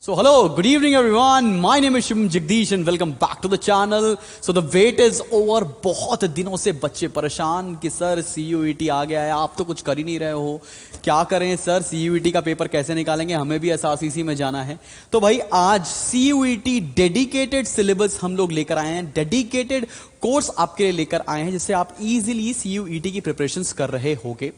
So hello, good evening everyone. My name is Shivam Jagdish and welcome back to the channel. So the wait is over. बहुत दिनों से बच्चे परेशान कि sir CUET आ गया है, आप तो कुछ कर ही नहीं रहे हो, क्या करें सर, CUET का पेपर कैसे निकालेंगे, हमें भी SRCC में जाना है। तो भाई आज CUET डेडिकेटेड सिलेबस हम लोग लेकर आए हैं, डेडिकेटेड कोर्स आपके लिए लेकर आए हैं जिससे आप इजीली CUET की प्रिपरेशंस कर रहे होगे।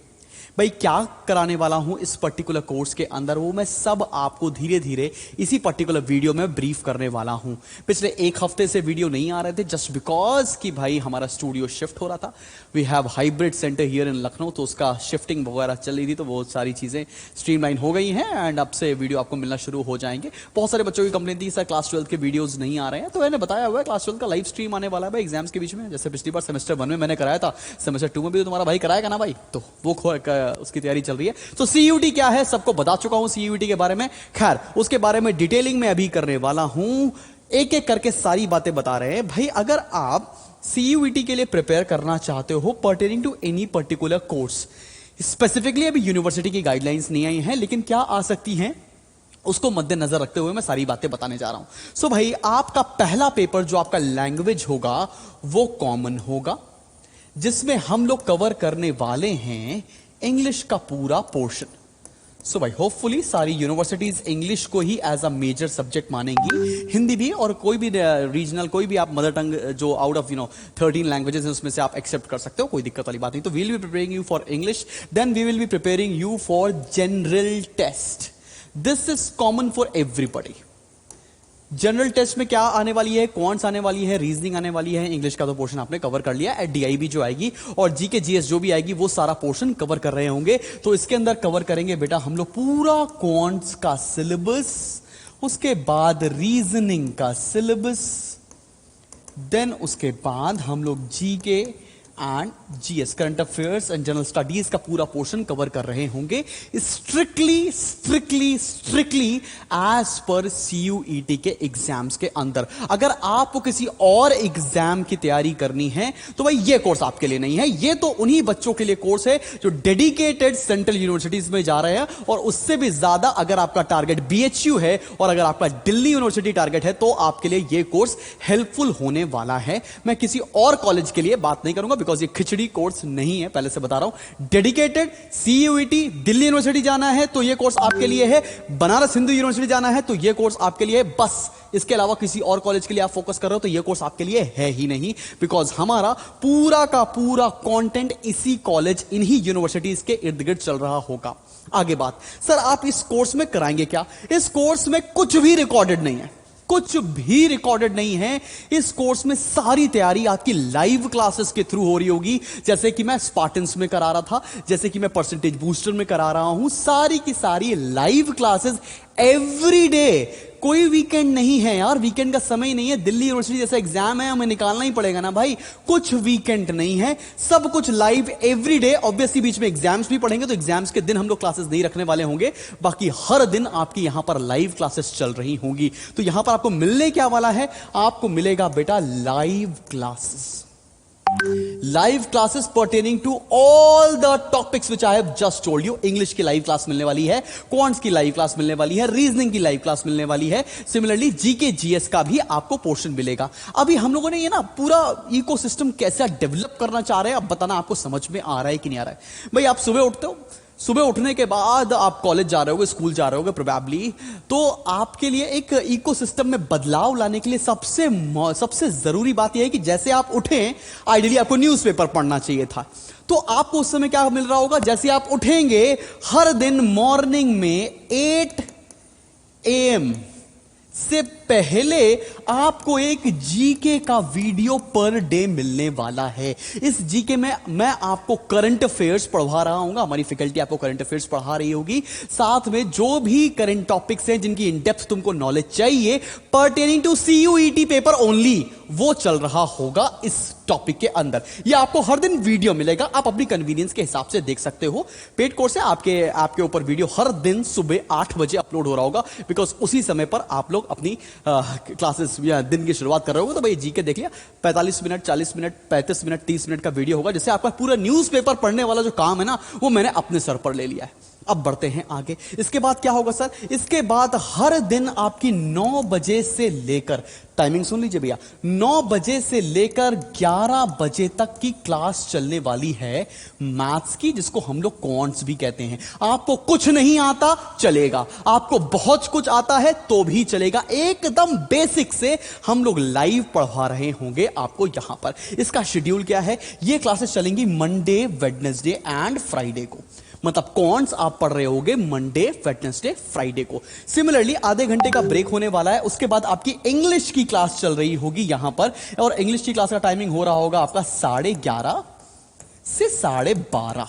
भाई क्या कराने वाला हूं इस पर्टिकुलर कोर्स के अंदर, वो मैं सब आपको धीरे धीरे इसी पर्टिकुलर वीडियो में ब्रीफ करने वाला हूं। पिछले एक हफ्ते से वीडियो नहीं आ रहे थे जस्ट बिकॉज कि भाई हमारा स्टूडियो शिफ्ट हो रहा था। We have hybrid centre here in Lucknow, तो उसका शिफ्टिंग वगैरह चल रही थी, तो वो सारी चीजें स्ट्रीमलाइन हो गई हैं एंड अब से वीडियो आपको मिलना शुरू हो जाएंगे। बहुत सारे बच्चों की कंप्लेंट थी सर क्लास 12 के वीडियोज नहीं आ रहे हैं, तो मैंने बताया हुआ है क्लास 12 का लाइव स्ट्रीम आने वाला है एग्जाम्स के बीच में। जैसे पिछली बार सेमेस्टर 1 में मैंने कराया था, सेमेस्टर 2 में भी तो तुम्हारा भाई कराएगा ना भाई, तो वो उसकी तैयारी चल रही है। तो CUET क्या है सबको बता चुका हूं CUET के बारे में, खैर उसके बारे में डिटेलिंग में अभी करने वाला हूं, एक एक करके सारी बातें बता रहे हैं। भाई अगर आप CUET के लिए प्रिपेयर करना चाहते हो pertaining to any particular course, specifically अभी यूनिवर्सिटी की गाइडलाइंस नहीं आई हैं, लेकिन क्या आ सकती हैं उसको मद्देनजर रखते हुए मैं सारी बातें बताने जा रहा हूं। सो भाई आपका पहला पेपर जो आपका लैंग्वेज होगा वो कॉमन होगा, जिसमें हम लोग कवर करने वाले हैं इंग्लिश का पूरा पोर्शन। सो भाई होपफुली सारी यूनिवर्सिटीज इंग्लिश को ही एज अ मेजर सब्जेक्ट मानेंगी, हिंदी भी और कोई भी रीजनल कोई भी आप मदर टंग जो आउट ऑफ 13 लैंग्वेजेस है उसमें से आप एक्सेप्ट कर सकते हो, कोई दिक्कत वाली बात नहीं। तो we will be preparing you for English, then we will be preparing you for general test. This is common for everybody. General test में क्या आने वाली है, क्वांट्स आने वाली है, रीजनिंग आने वाली है, इंग्लिश का तो पोर्शन आपने कवर कर लिया, DIB जो आएगी और जीके जीएस जो भी आएगी वो सारा पोर्शन कवर कर रहे होंगे। तो इसके अंदर कवर करेंगे बेटा हम लोग पूरा क्वांट्स का सिलेबस, उसके बाद रीजनिंग का सिलेबस, देन उसके बाद हम लोग GK and GS current affairs and general studies का पूरा पोर्शन कवर कर रहे होंगे, strictly strictly strictly as per CUET के एग्जाम्स के अंदर। अगर आपको किसी और एग्जाम की तैयारी करनी है तो भाई ये कोर्स आपके लिए नहीं है, ये तो उन्हीं बच्चों के लिए कोर्स है जो डेडिकेटेड सेंट्रल यूनिवर्सिटीज में जा रहे हैं, और उससे भी ज्यादा अगर आपका टारगेट BHU है और अगर आपका दिल्ली यूनिवर्सिटी टारगेट है तो आपके लिए ये कोर्स हेल्पफुल होने वाला है। मैं किसी और कॉलेज के लिए बात नहीं करूंगा बिकॉज ये खिचड़ी कोर्स नहीं है, पहले से बता रहा हूं। डेडिकेटेड CUET दिल्ली यूनिवर्सिटी जाना है तो ये कोर्स आपके लिए है, बनारस हिंदू यूनिवर्सिटी जाना है तो ये कोर्स आपके लिए है, बस इसके अलावा किसी और कॉलेज के लिए आप फोकस कर रहे हो तो ये कोर्स आपके लिए है ही नहीं, बिकॉज हमारा पूरा का पूरा कंटेंट इसी कॉलेज इन्हीं यूनिवर्सिटीज के इर्द गिर्द चल रहा होगा। आगे बात, सर आप इस कोर्स में कराएंगे क्या? इस कोर्स में कुछ भी रिकॉर्डेड नहीं है, कुछ भी रिकॉर्डेड नहीं है। इस कोर्स में सारी तैयारी आपकी लाइव क्लासेस के थ्रू हो रही होगी, जैसे कि मैं स्पार्टन्स में करा रहा था, जैसे कि मैं परसेंटेज बूस्टर में करा रहा हूं, सारी की सारी लाइव क्लासेस एवरी डे। कोई वीकेंड नहीं है यार, वीकेंड का समय ही नहीं है, दिल्ली यूनिवर्सिटी जैसा एग्जाम है हमें निकालना ही पड़ेगा ना भाई, कुछ वीकेंड नहीं है, सब कुछ लाइव एवरी डे। ऑब्वियसली बीच में एग्जाम्स भी पढ़ेंगे तो एग्जाम्स के दिन हम लोग क्लासेस नहीं रखने वाले होंगे, बाकी हर दिन आपकी यहां पर लाइव क्लासेस चल रही होंगी। तो यहां पर आपको मिलने क्या वाला है, आपको मिलेगा बेटा live classes, live classes pertaining to all the topics which I have just told you. English की लाइव क्लास मिलने वाली है, क्वांट्स की लाइव क्लास मिलने वाली है, रीजनिंग की लाइव क्लास मिलने वाली है, सिमिलरली जीके जीएस का भी आपको पोर्शन मिलेगा। अभी हम लोगों ने ये ना पूरा इकोसिस्टम कैसे डेवलप करना चाह रहे हैं, अब बताना आपको समझ में आ रहा है कि नहीं आ रहा है। भाई आप सुबह उठते हो, सुबह उठने के बाद आप कॉलेज जा रहे होगे, स्कूल जा रहे होगे प्रोबेबली, तो आपके लिए एक इकोसिस्टम में बदलाव लाने के लिए सबसे जरूरी बात यह है कि जैसे आप उठें, आइडियली आपको न्यूज़पेपर पढ़ना चाहिए था, तो आपको उस समय क्या मिल रहा होगा, जैसे आप उठेंगे हर दिन मॉर्निंग में 8 AM से पहले आपको एक जीके का वीडियो पर डे मिलने वाला है। इस जीके में मैं आपको करंट अफेयर्स पढ़वा रहा हूं, हमारी फैकल्टी आपको करंट अफेयर्स पढ़ा रही होगी, साथ में जो भी करंट टॉपिक्स हैं जिनकी इन डेप्थ तुमको नॉलेज चाहिए pertaining to CUET paper only, वो चल रहा होगा इस टॉपिक के अंदर। ये आपको हर दिन वीडियो मिलेगा, आप अपनी कन्वीनियंस के हिसाब से देख सकते हो। पेड कोर्स है, आपके ऊपर वीडियो हर दिन सुबह 8 बजे अपलोड हो रहा होगा, बिकॉज उसी समय पर आप लोग अपनी क्लासेस या दिन की शुरुआत कर रहे होगे। तो भाई जीके देख लिया, 45 मिनट, 40 मिनट, 35 मिनट, 30 मिनट का वीडियो होगा, जिससे आपका पूरा न्यूज़पेपर पढ़ने वाला जो काम है ना वो मैंने अपने सर पर ले लिया है। अब बढ़ते हैं आगे। इसके बाद क्या होगा सर? इसके बाद हर दिन आपकी 9 बजे से लेकर, टाइमिंग सुन लीजिए भैया, 9 बजे से लेकर 11 बजे तक की क्लास चलने वाली है मैथ्स की, जिसको हम लोग क्वांट्स भी कहते हैं। आपको कुछ नहीं आता चलेगा, आपको बहुत कुछ आता है तो भी चलेगा, एकदम बेसिक से हम लोग लाइव पढ़ा रहे होंगे आपको यहां पर। इसका शेड्यूल क्या है? ये क्लासेस चलेंगी मंडे, वेडनेसडे एंड फ्राइडे को। मतलब कॉन्स आप पढ़ रहे होगे मंडे, वेडनेसडे, फ्राइडे को। सिमिलरली आधे घंटे का ब्रेक होने वाला है, उसके बाद आपकी इंग्लिश की क्लास चल रही होगी यहां पर, और इंग्लिश की क्लास का टाइमिंग हो रहा होगा आपका 11:30 से 12:30।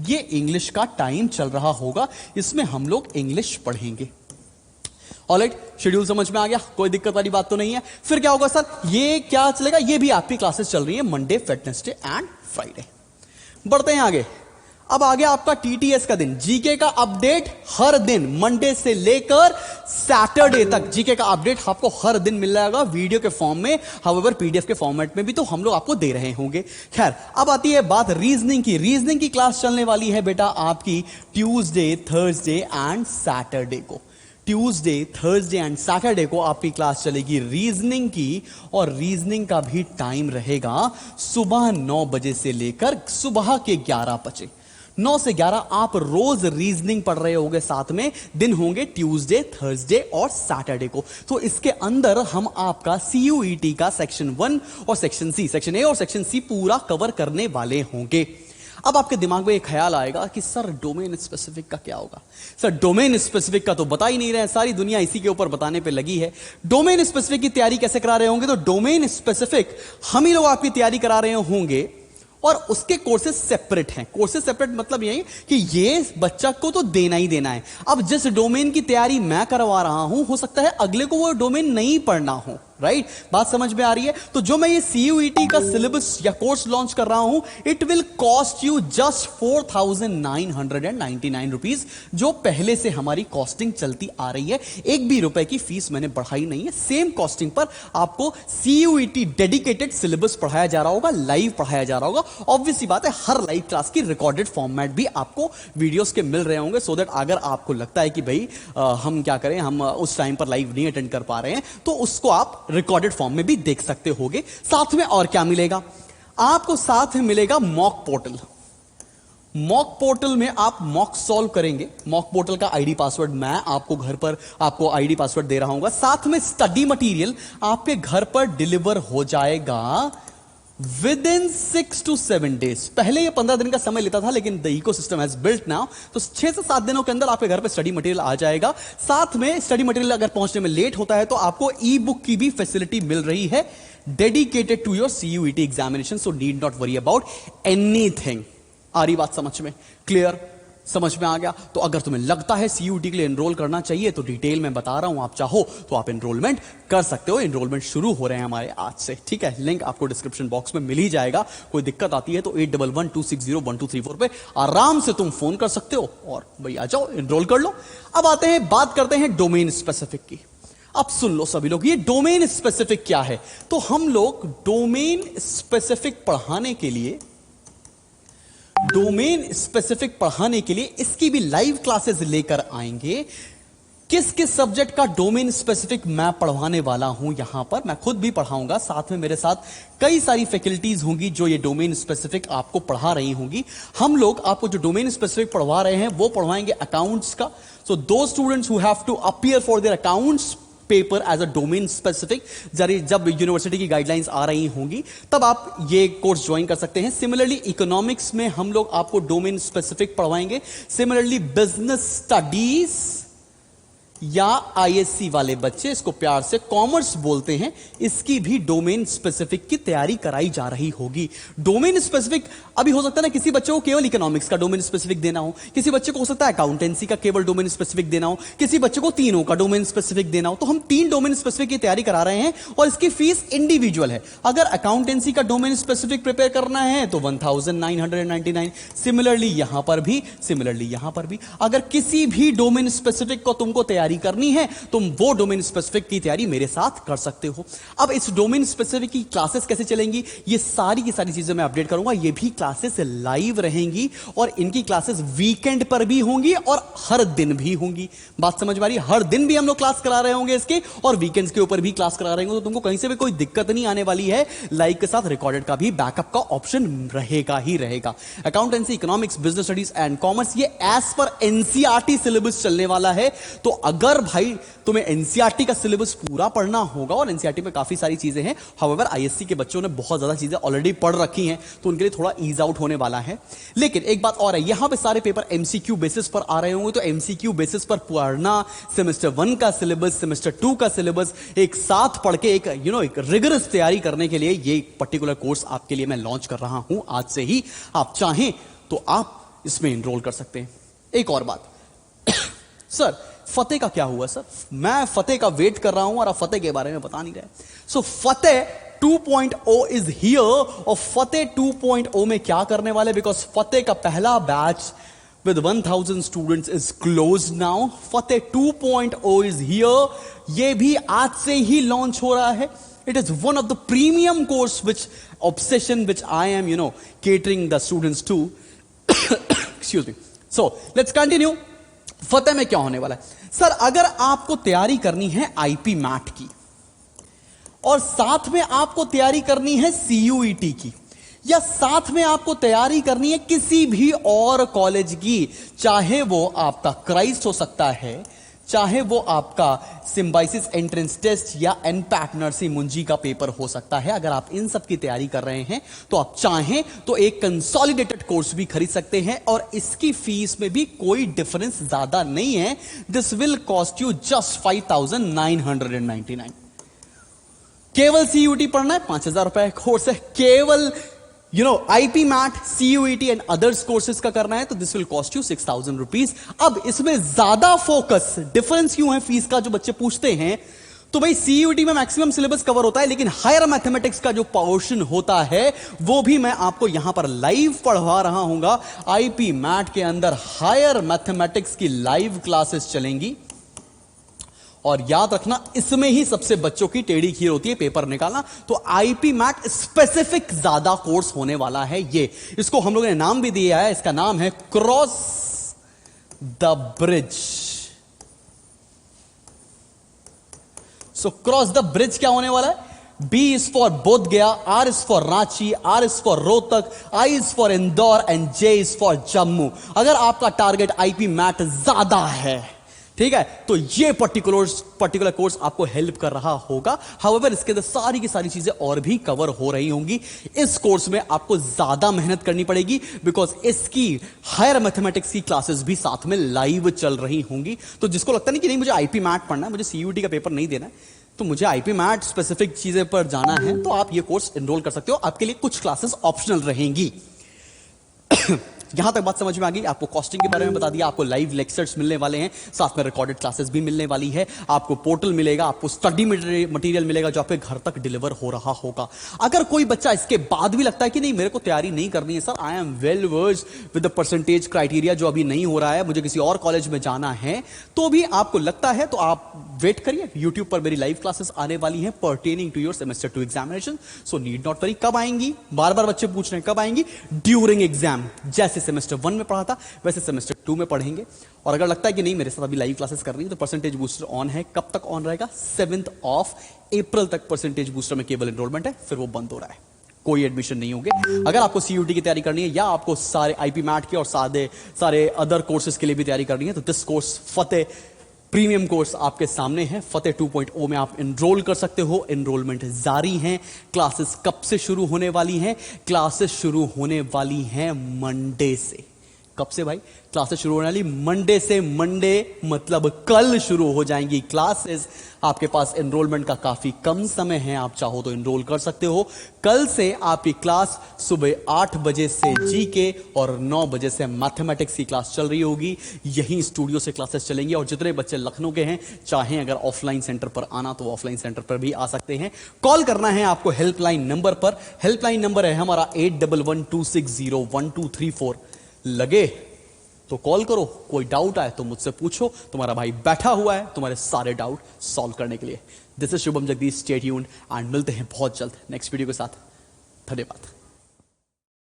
ये इंग्लिश का टाइम चल रहा होगा, इसमें हम लोग इंग्लिश पढ़ेंगे। ऑलराइट, शेड्यूल समझ में आ गया? कोई दिक्कत वाली बात तो नहीं है। फिर क्या होगा सर? ये क्या चलेगा? ये भी आपकी क्लासेस चल रही है मंडे, वेडनेसडे एंड फ्राइडे। बढ़ते हैं आगे। अब आ गया आपका टीटीएस का दिन। जीके का अपडेट हर दिन मंडे से लेकर सैटरडे तक जीके का अपडेट आपको हर दिन मिल जाएगा वीडियो के फॉर्म में, हाउएवर पीडीएफ के फॉर्मेट में भी तो हम लोग आपको दे रहे होंगे। खैर, अब आती है बात रीजनिंग की। रीजनिंग की क्लास चलने वाली है बेटा आपकी ट्यूसडे, थर्सडे एंड सैटरडे को। ट्यूसडे, थर्सडे एंड सैटरडे को आपकी क्लास चलेगी रीजनिंग की, और रीजनिंग का भी टाइम रहेगा सुबह 9 बजे से लेकर सुबह के 11 बजे। 9 से 11 आप रोज रीजनिंग पढ़ रहे होंगे, साथ में दिन होंगे ट्यूसडे, थर्सडे और सैटरडे को। तो इसके अंदर हम आपका सीयूईटी का सेक्शन 1 और सेक्शन सी, सेक्शन ए और सेक्शन सी पूरा कवर करने वाले होंगे। अब आपके दिमाग में एक ख्याल आएगा कि सर डोमेन स्पेसिफिक का क्या होगा? सर डोमेन स्पेसिफिक का तो बता ही नहीं रहे, सारी दुनिया इसी के ऊपर बताने पे लगी है। डोमेन स्पेसिफिक की तैयारी कैसे करा रहे होंगे? तो डोमेन स्पेसिफिक हम ही लोग आपकी तैयारी करा रहे होंगे, और उसके कोर्सेज सेपरेट हैं। कोर्सेज सेपरेट मतलब यही कि ये बच्चा को तो देना ही देना है। अब जिस डोमेन की तैयारी मैं करवा रहा हूं, हो सकता है अगले को वो डोमेन नहीं पढ़ना हो। राइट, बात समझ में आ रही है? तो जो मैं ये सीयूईटी का सिलेबस या कोर्स लॉन्च कर रहा हूं, it will cost you just 4,999 rupees, जो पहले से हमारी कॉस्टिंग चलती आ रही है। एक भी रुपए की फीस मैंने बढ़ाई नहीं है, सेम कॉस्टिंग पर आपको सीयूईटी डेडिकेटेड सिलेबस पढ़ाया जा रहा होगा, लाइव पढ़ाया जा रहा होगा। ऑब्वियस सी बात है, हर लाइव क्लास की रिकॉर्डेड फॉर्मेट भी आपको वीडियोस के मिल रहे होंगे, सो दैट अगर आपको लगता है कि भाई हम क्या करें, हम उस टाइम पर लाइव नहीं अटेंड कर पा रहे हैं, तो उसको आप रिकॉर्डेड फॉर्म में भी देख सकते होगे। साथ में और क्या मिलेगा आपको? साथ में मिलेगा मॉक पोर्टल। मॉक पोर्टल में आप मॉक सॉल्व करेंगे। मॉक पोर्टल का आईडी पासवर्ड मैं आपको घर पर आपको आईडी पासवर्ड दे रहा हूं। साथ में स्टडी मटेरियल आपके घर पर डिलीवर हो जाएगा विद इन 6 to 7 days। पहले ये 15 दिन का समय लेता था, लेकिन the ecosystem has built now, तो 6 से 7 दिनों के अंदर आपके घर पे स्टडी मटेरियल आ जाएगा। साथ में स्टडी मटेरियल अगर पहुंचने में लेट होता है तो आपको ई बुक की भी फैसिलिटी मिल रही है, dedicated to your CUET examination, so need not worry about anything. आ रही बात समझ में? क्लियर? समझ में आ गया? तो अगर तुम्हें लगता है सीयूईटी के लिए एनरोल करना चाहिए, तो डिटेल में बता रहा हूं, आप चाहो तो आप एनरोलमेंट कर सकते हो। एनरोलमेंट शुरू हो रहे हैं हमारे आज से, ठीक है? लिंक आपको डिस्क्रिप्शन बॉक्स में मिल ही जाएगा। कोई दिक्कत आती है तो 8112601234 पे आराम से तुम फोन कर सकते हो, और भाई आ जाओ, एनरोल कर लो। अब आते हैं, बात करते हैं डोमेन स्पेसिफिक की। अब सुन लो सभी लोग, ये डोमेन स्पेसिफिक क्या है? तो हम लोग डोमेन स्पेसिफिक पढ़ाने के लिए इसकी भी लाइव क्लासेस लेकर आएंगे। किस किस सब्जेक्ट का डोमेन स्पेसिफिक मैं पढ़वाने वाला हूं यहां पर? मैं खुद भी पढ़ाऊंगा, साथ में मेरे साथ कई सारी फैकल्टीज होंगी जो ये डोमेन स्पेसिफिक आपको पढ़ा रही होंगी। हम लोग आपको जो डोमेन स्पेसिफिक पढ़वा रहे हैं वो पढ़वाएंगे अकाउंट्स का। सो दो students who have to appear for their accounts paper as a domain specific, जब यूनिवर्सिटी की गाइडलाइंस आ रही होंगी तब आप ये कोर्स ज्वाइन कर सकते हैं। सिमिलरली इकोनॉमिक्स में हम लोग आपको डोमेन स्पेसिफिक पढ़वाएंगे। सिमिलरली बिजनेस स्टडीज या आईएससी वाले बच्चे, इसको प्यार से कॉमर्स बोलते हैं, इसकी भी डोमेन स्पेसिफिक की तैयारी कराई जा रही होगी। डोमेन स्पेसिफिक अभी हो सकता है ना किसी बच्चे को केवल इकोनॉमिक्स का डोमेन स्पेसिफिक देना हो, किसी बच्चे को हो सकता है अकाउंटेंसी का केवल डोमेन स्पेसिफिक देना हो, किसी बच्चे को तीनों का डोमेन स्पेसिफिक देना हो। तो हम 3 डोमेन स्पेसिफिक की तैयारी करा रहे हैं, और इसकी फीस इंडिविजुअल है। अगर अकाउंटेंसी का डोमेन स्पेसिफिक प्रिपेयर करना है तो 1999। सिमिलरली यहां पर भी अगर किसी भी डोमेन स्पेसिफिक को तुमको तैयारी तैयारी करनी है, तुम वो डोमेन स्पेसिफिक की तैयारी मेरे साथ कर सकते हो। अब इस डोमेन स्पेसिफिक की क्लासेस कैसे चलेंगी, ये सारी की सारी चीजें मैं अपडेट करूंगा। ये भी क्लासेस लाइव रहेंगी और इनकी क्लासेस वीकेंड पर भी होंगी और हर दिन भी होंगी। बात समझ में आ रही है? हर दिन भी हम लोग क्लास करा रहे होंगे इसके, और वीकेंड्स के ऊपर भी क्लास करा रहे होंगे, तो तुमको कहीं से भी कोई दिक्कत नहीं आने वाली है। लाइव के साथ रिकॉर्डेड का भी बैकअप का ऑप्शन रहेगा ही रहेगा। Accountancy, economics, business studies and commerce, ये एज पर एनसीईआरटी सिलेबस चलने वाला है। तो अगर भाई तुम्हें एनसीईआरटी का सिलेबस पूरा पढ़ना होगा, और एनसीईआरटी में काफी सारी चीजें हैं, हाउएवर आईएससी के बच्चों ने बहुत ज्यादा चीजें ऑलरेडी पढ़ रखी हैं, तो उनके लिए थोड़ा ईज आउट होने वाला है। लेकिन एक बात और है, यहां पे सारे पेपर एमसीक्यू बेसिस पर आ रहे होंगे, तो एमसीक्यू बेसिस पर पढ़ना, सेमेस्टर 1 का सिलेबस, सेमेस्टर 2 का सिलेबस एक साथ पढ़ के एक एक रिगरस तैयारी करने के लिए ये पर्टिकुलर कोर्स आपके लिए मैं लॉन्च कर रहा हूं आज से ही। आप चाहें तो आप इसमें एनरोल कर सकते हैं। एक और बात सर, फतेह का क्या हुआ? सर मैं फतेह का वेट कर रहा हूं और आप फतेह के बारे में बता नहीं रहे। सो फतेह 2.0 इज हियर, और फतेह 2.0 में क्या करने वाले, बिकॉज फतेह का पहला batch with 1000 students is closed now. Fateh 2.0 is here. ये भी आज से ही लॉन्च हो रहा है। It is one of the premium course which I am catering the students to. Excuse me. So let's continue. फतेह में क्या होने वाला है? सर अगर आपको तैयारी करनी है आईपी मैट की, और साथ में आपको तैयारी करनी है सीयूईटी की, या साथ में आपको तैयारी करनी है किसी भी और कॉलेज की, चाहे वो आपका क्राइस्ट हो सकता है, चाहे वो आपका सिम्बाइसिस एंट्रेंस टेस्ट या एनपैट नरसी मुंजी का पेपर हो सकता है, अगर आप इन सब की तैयारी कर रहे हैं तो आप चाहें तो एक कंसोलिडेटेड कोर्स भी खरीद सकते हैं, और इसकी फीस में भी कोई डिफरेंस ज्यादा नहीं है। This will cost you just 5,999। केवल सीयूटी पढ़ना है, 5,000 रुपए कोर्स है। केवल IPMAT, CUET and others courses का करना है तो this will cost you 6,000 rupees. अब इसमें ज्यादा फोकस, डिफरेंस क्यों है फीस का, जो बच्चे पूछते हैं, तो भाई सीयूटी में मैक्सिमम सिलेबस कवर होता है, लेकिन हायर मैथमेटिक्स का जो पोर्शन होता है वो भी मैं आपको यहां पर लाइव पढ़वा रहा हूंगा। आईपी मैट के अंदर हायर मैथमेटिक्स की लाइव क्लासेस चलेंगी, और याद रखना इसमें ही सबसे बच्चों की टेढ़ी खीर होती है पेपर निकालना। तो आईपी मैट स्पेसिफिक ज्यादा कोर्स होने वाला है ये। इसको हम लोगों ने नाम भी दिया है, इसका नाम है cross the bridge. So cross the bridge क्या होने वाला है? B is for बोध गया, R is for Ranchi, R is for Rohtak, I is for Indore and J is for Jammu. अगर आपका टारगेट आईपी मैट ज्यादा है, ठीक है, तो ये पर्टिकुलर कोर्स आपको हेल्प कर रहा होगा। हाउएवर इसके अंदर सारी की सारी चीजें और भी कवर हो रही होंगी। इस कोर्स में आपको ज्यादा मेहनत करनी पड़ेगी, बिकॉज इसकी हायर मैथमेटिक्स की क्लासेस भी साथ में लाइव चल रही होंगी। तो जिसको लगता नहीं कि नहीं मुझे आईपी मैट पढ़ना है, मुझे सीयूटी का पेपर नहीं देना है, तो मुझे आईपी मैट स्पेसिफिक चीजें पर जाना है, तो आप ये कोर्स एनरोल कर सकते हो। आपके लिए कुछ क्लासेस ऑप्शनल रहेंगी। यहां तक बात समझ में आ गई? आपको कॉस्टिंग के बारे में बता दिया, आपको लाइव लेक्चर्स मिलने वाले हैं, साथ में रिकॉर्डेड क्लासेस भी मिलने वाली है, आपको पोर्टल मिलेगा, आपको स्टडी मटेरियल मिलेगा जो आपके घर तक डिलीवर हो रहा होगा। अगर कोई बच्चा इसके बाद भी लगता है कि नहीं मेरे को तैयारी नहीं करनी है sir, I am well versed with the percentage criteria जो अभी नहीं हो रहा है, मुझे किसी और कॉलेज में जाना है, तो भी आपको लगता है तो आप वेट करिए। यूट्यूब पर मेरी लाइव क्लासेस आने वाली हैं pertaining to your semester 2 examination, so need not worry. कब आएंगी? बार बार बच्चे पूछ रहे हैं कब आएंगी? During exam. जैसे सेमेस्टर 1 में पढ़ा था वैसे सेमेस्टर 2 में पढ़ेंगे। और अगर लगता है कि नहीं मेरे साथ अभी लाइव क्लासेस कर रही है तो परसेंटेज बूस्टर ऑन है। कब तक ऑन रहेगा? 7th of April तक परसेंटेज बूस्टर में केवल एनरोलमेंट है, फिर वो बंद हो रहा है, कोई एडमिशन नहीं होंगे। अगर आपको सीयूटी की तैयारी करनी है या आपको सारे आईपी मैट के और सारे अदर कोर्सेज के लिए भी तैयारी करनी है, तो this course Fateh premium course आपके सामने है। फतेह 2.0 में आप एनरोल कर सकते हो। एनरोलमेंट जारी है। क्लासेस कब से शुरू होने वाली हैं? क्लासेस शुरू होने वाली हैं मंडे से। कब से भाई? क्लासेस शुरू होने वाली मंडे से। मंडे मतलब कल शुरू हो जाएंगी क्लासेस। आपके पास एनरोलमेंट का काफी कम समय है, आप चाहो तो एनरोल कर सकते हो। कल से आपकी क्लास सुबह 8 बजे से जीके और 9 बजे से मैथमेटिक्स की क्लास चल रही होगी। यही स्टूडियो से क्लासेस चलेंगी और जितने बच्चे लखनऊ के हैं चाहें अगर ऑफलाइन सेंटर पर आना तो ऑफलाइन सेंटर पर भी आ सकते हैं। कॉल करना है आपको हेल्पलाइन नंबर पर। हेल्पलाइन नंबर है हमारा 8112601234। लगे तो कॉल करो, कोई डाउट आए तो मुझसे पूछो, तुम्हारा भाई बैठा हुआ है तुम्हारे सारे डाउट सॉल्व करने के लिए। This is Shubham Jagdish, stay tuned and मिलते हैं बहुत जल्द नेक्स्ट वीडियो के साथ। धन्यवाद।